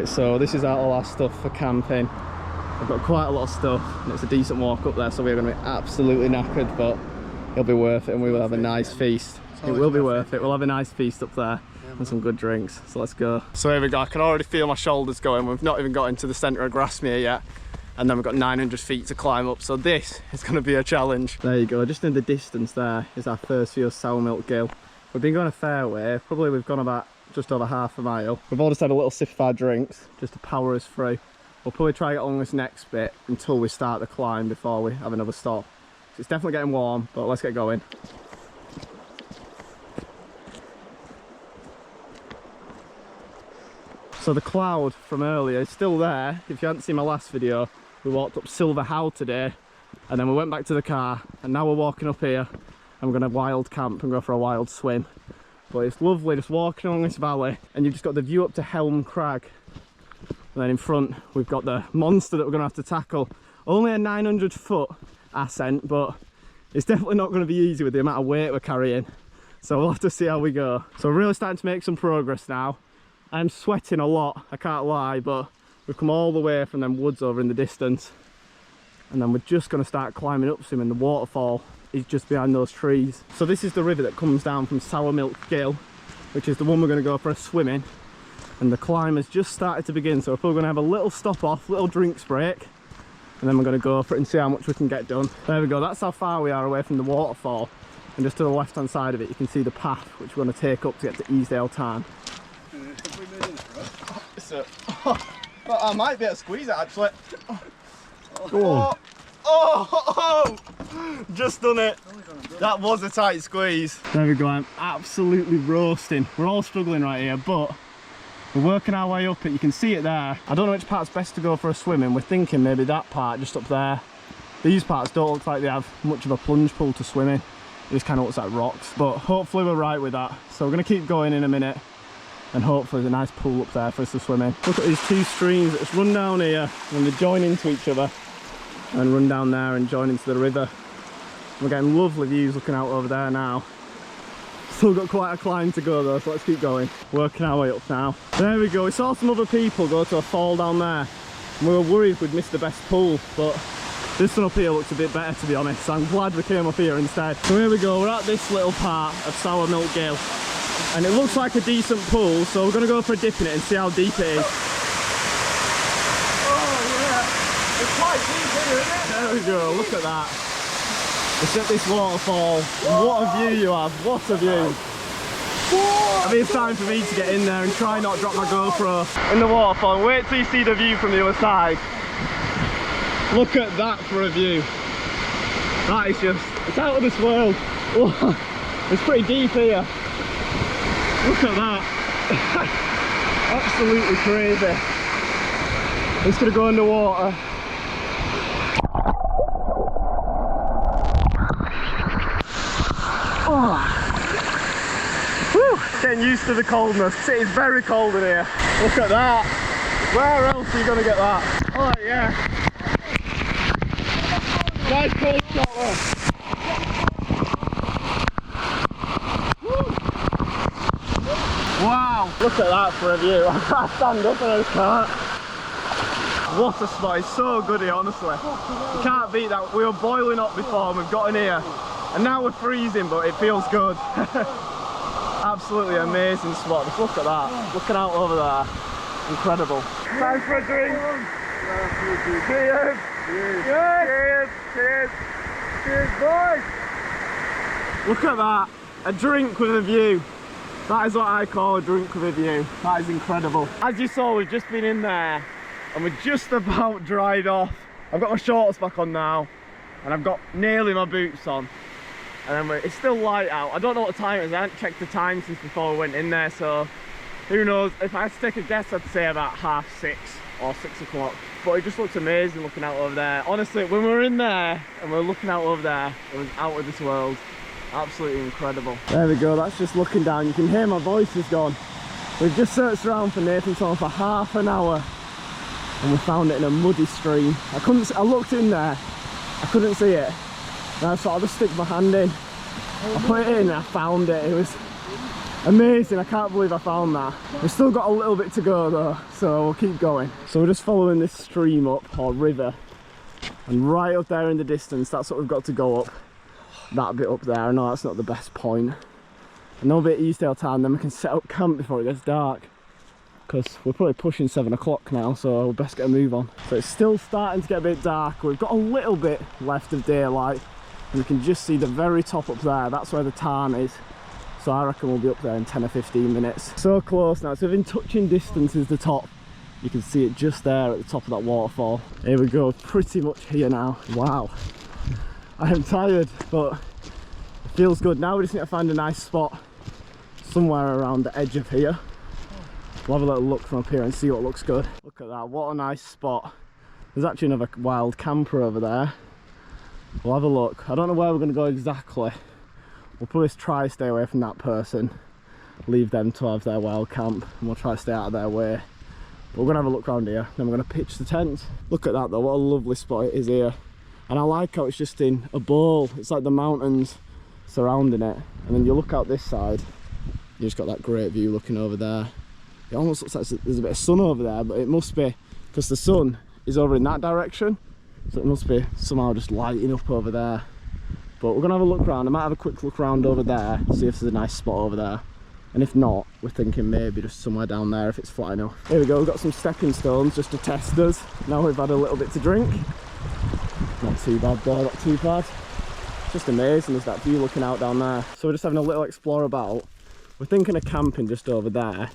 Right, so this is all our stuff for camping. I've got quite a lot of stuff and it's a decent walk up there, so we're going to be absolutely knackered, but it'll be worth it and we will have a nice feast. It will be worth it. We'll have a nice feast up there and some good drinks, so let's go. So here we go, I can already feel my shoulders going. We've not even got into the centre of Grasmere yet, and then we've got 900 feet to climb up, so this is going to be a challenge. There you go, just in the distance there is our first view of Sour Milk Ghyll. We've been going a fair way, probably we've gone about just over half a mile. We've all just had a little sip of our drinks just to power us through. We'll probably try it along this next bit until we start the climb before we have another stop. So it's definitely getting warm, but let's get going. So the cloud from earlier is still there. If you hadn't seen my last video, we walked up Silver How today, and then we went back to the car, and now we're walking up here and we're going to wild camp and go for a wild swim. But it's lovely just walking along this valley, and you've just got the view up to Helm Crag. And then in front we've got the monster that we're going to have to tackle. Only a 900 foot ascent, but it's definitely not going to be easy with the amount of weight we're carrying. So we'll have to see how we go. So we're really starting to make some progress now. I'm sweating a lot, I can't lie, but we've come all the way from them woods over in the distance. And then we're just going to start climbing up soon, and the waterfall is just behind those trees. So this is the river that comes down from Sour Milk Ghyll, which is the one we're going to go for a swim in. And the climb has just started to begin, so we're probably going to have a little stop off, little drinks break, and then we're going to go for it and see how much we can get done. There we go, that's how far we are away from the waterfall. And just to the left hand side of it you can see the path which we're going to take up to get to Easedale Tarn. I might be able to squeeze it actually. Go on. Oh, just done it. That was a tight squeeze. There we go, I'm absolutely roasting. We're all struggling right here, but we're working our way up it. You can see it there. I don't know which part's best to go for a swim in. We're thinking maybe that part just up there. These parts don't look like they have much of a plunge pool to swim in. It just kind of looks like rocks, but hopefully we're right with that. So we're going to keep going in a minute, and hopefully there's a nice pool up there for us to swim in. Look at these two streams that just run down here and they join into each other and run down there and join into the river. We're getting lovely views looking out over there now. Still got quite a climb to go though, so let's keep going. Working our way up now. There we go, we saw some other people go to a fall down there and we were worried we'd missed the best pool, but this one up here looks a bit better to be honest, so I'm glad we came up here instead. So here we go, we're at this little part of Sour Milk Ghyll and it looks like a decent pool, so we're going to go for a dip in it and see how deep it is. It's quite deep here, isn't it? There we go, look at that. It's at this waterfall. What a view you have, what a view. I mean, it's time for me to get in there and try not drop my GoPro in the waterfall. Wait till you see the view from the other side. Look at that for a view. That is just, it's out of this world. It's pretty deep here. Look at that. Absolutely crazy. I'm just going to go underwater. Getting used to the coldness. It is very cold in here. Look at that. Where else are you going to get that? Oh yeah. Nice cold shot there. Wow. Look at that for a view. I can't stand up and I just can't. What a spot. It's so good here, honestly. You can't beat that. We were boiling up before and we've got in here. And now we're freezing, but it feels good. Absolutely amazing spot. Just look at that. Looking out over there. Incredible. Time for a drink. Cheers. Cheers. Cheers. Cheers. Cheers, boys. Look at that. A drink with a view. That is what I call a drink with a view. That is incredible. As you saw, we've just been in there and we're just about dried off. I've got my shorts back on now and I've got nearly my boots on. And then it's still light out. I don't know what time it is. I haven't checked the time since before we went in there, so who knows. If I had to take a guess, I'd say about 6:30 or 6 o'clock. But it just looks amazing looking out over there. Honestly, when we were in there and we were looking out over there, it was out of this world. Absolutely incredible. There we go, that's just looking down. You can hear my voice is gone. We've just searched around for Nathan's Home for half an hour and we found it in a muddy stream. I looked in there, I couldn't see it. And I thought I'll just stick my hand in. I put it in and I found it. It was Amazing, I can't believe I found that. We've still got a little bit to go though, so we'll keep going. So we're just following this stream up, or river, and right up there in the distance, that's what we've got to go up. That bit up there. I know that's not the best point. Another bit of Easedale Tarn, then we can set up camp before it gets dark. Because we're probably pushing 7 o'clock now, so we'll best get a move on. So it's still starting to get a bit dark. We've got a little bit left of daylight. And you can just see the very top up there. That's where the tarn is. So I reckon we'll be up there in 10 or 15 minutes. So close now. So within touching distance is the top. You can see it just there at the top of that waterfall. Here we go, pretty much here now. Wow. I am tired, but it feels good. Now we just need to find a nice spot somewhere around the edge of here. We'll have a little look from up here and see what looks good. Look at that, what a nice spot. There's actually another wild camper over there. We'll have a look. I don't know where we're going to go exactly. We'll probably try to stay away from that person. Leave them to have their wild camp and we'll try to stay out of their way. But we're going to have a look around here, then we're going to pitch the tent. Look at that though, what a lovely spot it is here. And I like how it's just in a bowl. It's like the mountains surrounding it. And then you look out this side, you just got that great view looking over there. It almost looks like there's a bit of sun over there, but it must be because the sun is over in that direction. So it must be somehow just lighting up over there. But we're going to have a look around. I might have a quick look around over there, see if there's a nice spot over there. And if not, we're thinking maybe just somewhere down there if it's flat enough. Here we go, we've got some stepping stones just to test us. Now we've had a little bit to drink. Not too bad though, not too bad. Just amazing, there's that view looking out down there. So we're just having a little explore about. We're thinking of camping just over there.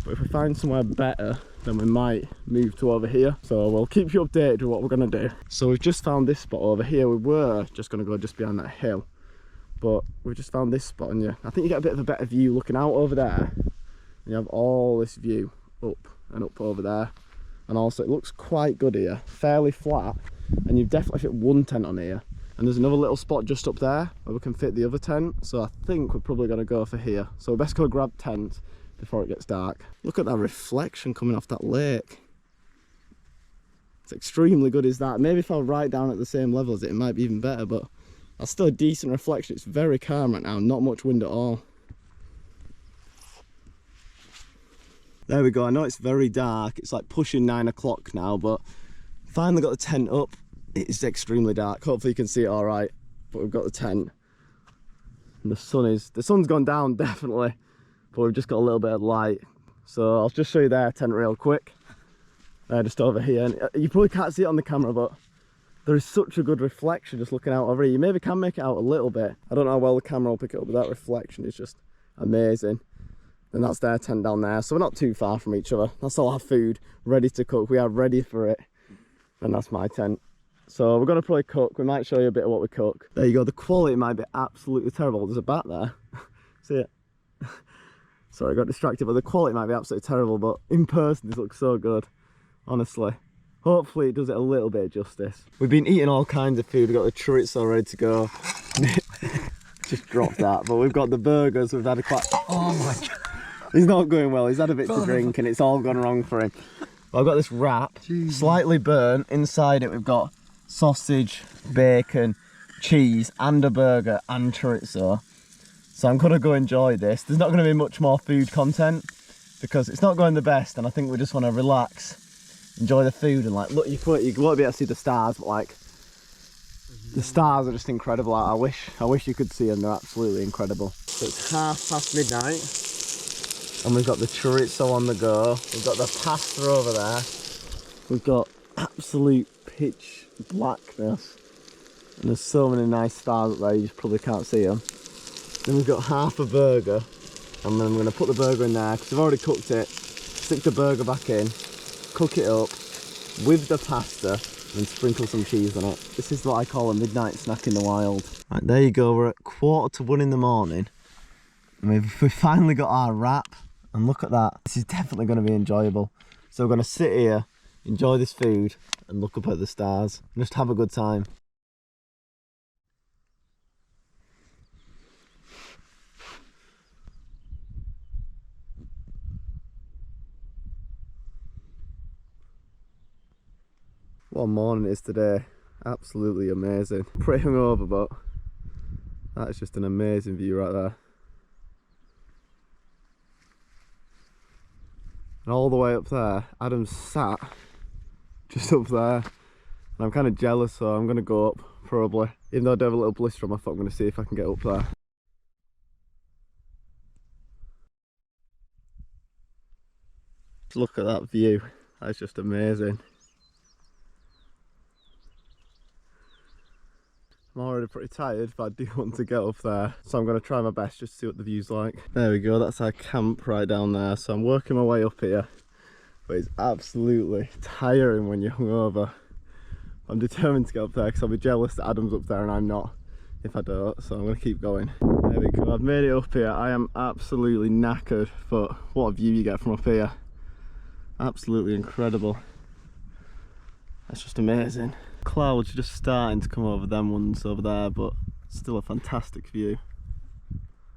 But if we find somewhere better, then we might move to over here. So we'll keep you updated with what we're going to do. So we've just found this spot over here. We were just going to go just behind that hill. But we've just found this spot, and I think you get a bit of a better view looking out over there. And you have all this view up and up over there. And also it looks quite good here, fairly flat. And you've definitely fit one tent on here. And there's another little spot just up there where we can fit the other tent. So I think we're probably going to go for here. So we best go grab tent before it gets dark. Look at that reflection coming off that lake. It's extremely good, is that? Maybe if I were right down at the same level as it, it might be even better, but that's still a decent reflection. It's very calm right now, not much wind at all. There we go. I know it's very dark. It's like pushing 9 o'clock now, but finally got the tent up. It is extremely dark. Hopefully you can see it all right, but we've got the tent. And the sun's gone down definitely, but we've just got a little bit of light. So I'll just show you their tent real quick. Just over here. And you probably can't see it on the camera, but there is such a good reflection just looking out over here. You maybe can make it out a little bit. I don't know how well the camera will pick it up, but that reflection is just amazing. And that's their tent down there. So we're not too far from each other. That's all our food ready to cook. We are ready for it. And that's my tent. So we're going to probably cook. We might show you a bit of what we cook. There you go. The quality might be absolutely terrible. There's a bat there. See it? Sorry, I got distracted, but the quality might be absolutely terrible. But in person, this looks so good. Honestly. Hopefully it does it a little bit of justice. We've been eating all kinds of food. We've got the chorizo ready to go. Just dropped that. But we've got the burgers. We've had a quite... Oh my God. He's not going well. He's had a bit to drink and it's all gone wrong for him. Well, I've got this wrap, slightly burnt. Inside it we've got sausage, bacon, cheese and a burger and chorizo. So I'm going to go enjoy this. There's not going to be much more food content because it's not going the best, and I think we just want to relax, enjoy the food, and like look, you won't be able to see the stars, but like the stars are just incredible. I wish you could see them. They're absolutely incredible. So it's midnight. And we've got the chorizo on the go. We've got the pasta over there. We've got absolute pitch blackness. And there's so many nice stars up there, you just probably can't see them. Then we've got half a burger. And then I'm going to put the burger in there, because I've already cooked it. Stick the burger back in, cook it up with the pasta, and sprinkle some cheese on it. This is what I call a midnight snack in the wild. Right, there you go. We're at 1:45 in the morning. And we've finally got our wrap. And look at that. This is definitely going to be enjoyable. So we're going to sit here, enjoy this food, and look up at the stars. And just have a good time. What a morning it is today. Absolutely amazing. Pretty hungover, but that is just an amazing view right there. And all the way up there, Adam's sat just up there. And I'm kind of jealous, so I'm going to go up, probably. Even though I do have a little blister on my foot, I'm going to see if I can get up there. Look at that view, that's just amazing. I'm already pretty tired, but I do want to get up there, so I'm going to try my best just to see what the view's like. There we go, that's our camp right down there. So I'm working my way up here, but it's absolutely tiring when you're hungover. I'm determined to get up there because I'll be jealous that Adam's up there and I'm not if I don't, so I'm going to keep going. There we go, I've made it up here. I am absolutely knackered, but what a view you get from up here. Absolutely incredible. That's just amazing. Clouds are just starting to come over them ones over there, but still a fantastic view.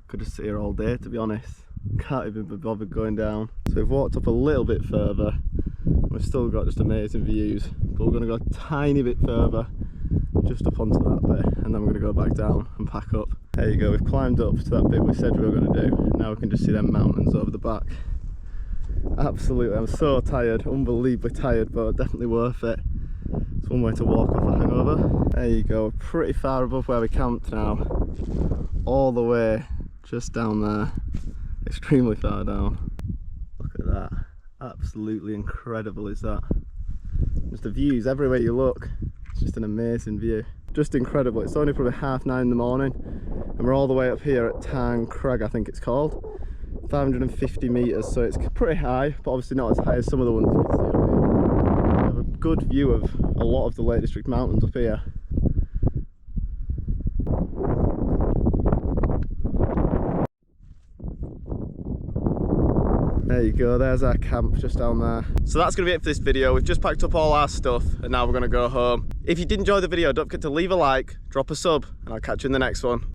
Could just sit here all day, to be honest. Can't even be bothered going down. So we've walked up a little bit further. We've still got just amazing views, but we're going to go a tiny bit further, just up onto that bit, and then we're going to go back down and pack up. There you go, we've climbed up to that bit we said we were going to do. Now we can just see them mountains over the back. Absolutely, I'm so tired, unbelievably tired, but definitely worth it. It's one way to walk off a hangover. There you go, pretty far above where we camped now. All the way just down there, extremely far down. Look at that, absolutely incredible is that. Just the views everywhere you look, it's just an amazing view. Just incredible. It's only probably 9:30 in the morning and we're all the way up here at Tarn Crag, I think it's called. 550 metres, so it's pretty high, but obviously not as high as some of the ones you can see up here. We have a good view of a lot of the Lake District mountains up here. There you go, there's our camp just down there. So that's going to be it for this video. We've just packed up all our stuff and now we're going to go home. If you did enjoy the video, don't forget to leave a like, drop a sub, and I'll catch you in the next one.